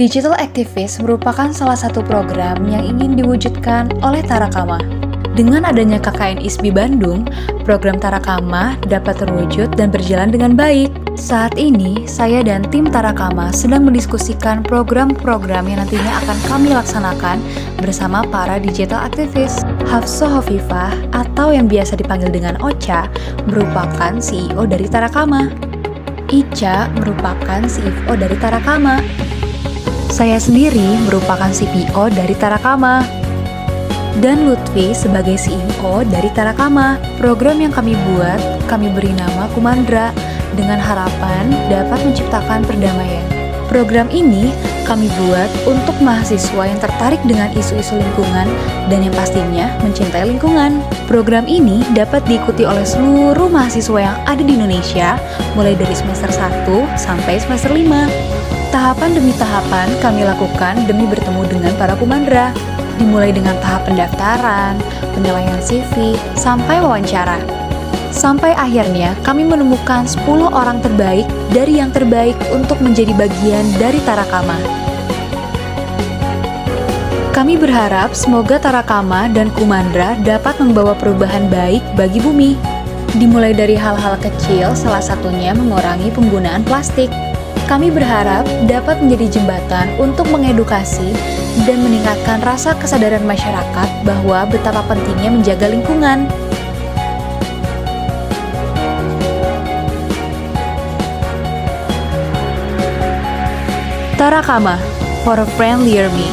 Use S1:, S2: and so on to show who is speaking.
S1: Digital Activist merupakan salah satu program yang ingin diwujudkan oleh Tarakama. Dengan adanya KKN ISBI Bandung, program Tarakama dapat terwujud dan berjalan dengan baik. Saat ini, saya dan tim Tarakama sedang mendiskusikan program-program yang nantinya akan kami laksanakan bersama para digital activist. Hafsah Hovifah, atau yang biasa dipanggil dengan Ocha, merupakan CEO dari Tarakama. Ica merupakan CFO dari Tarakama. Saya sendiri merupakan CPO dari Tarakama. Dan Lutfi sebagai CEO dari Tarakama. Program yang kami buat, kami beri nama Kumandra dengan harapan dapat menciptakan perdamaian. Program ini kami buat untuk mahasiswa yang tertarik dengan isu-isu lingkungan dan yang pastinya mencintai lingkungan. Program ini dapat diikuti oleh seluruh mahasiswa yang ada di Indonesia mulai dari semester 1 sampai semester 5. Tahapan demi tahapan kami lakukan demi bertemu dengan para kumandra, dimulai dengan tahap pendaftaran, penilaian CV, sampai wawancara. Sampai akhirnya kami menemukan 10 orang terbaik dari yang terbaik untuk menjadi bagian dari Tarakama. Kami berharap semoga Tarakama dan Kumandra dapat membawa perubahan baik bagi bumi. Dimulai dari hal-hal kecil, salah satunya mengurangi penggunaan plastik. Kami berharap dapat menjadi jembatan untuk mengedukasi dan meningkatkan rasa kesadaran masyarakat bahwa betapa pentingnya menjaga lingkungan. Tarakama, for a friendlier me.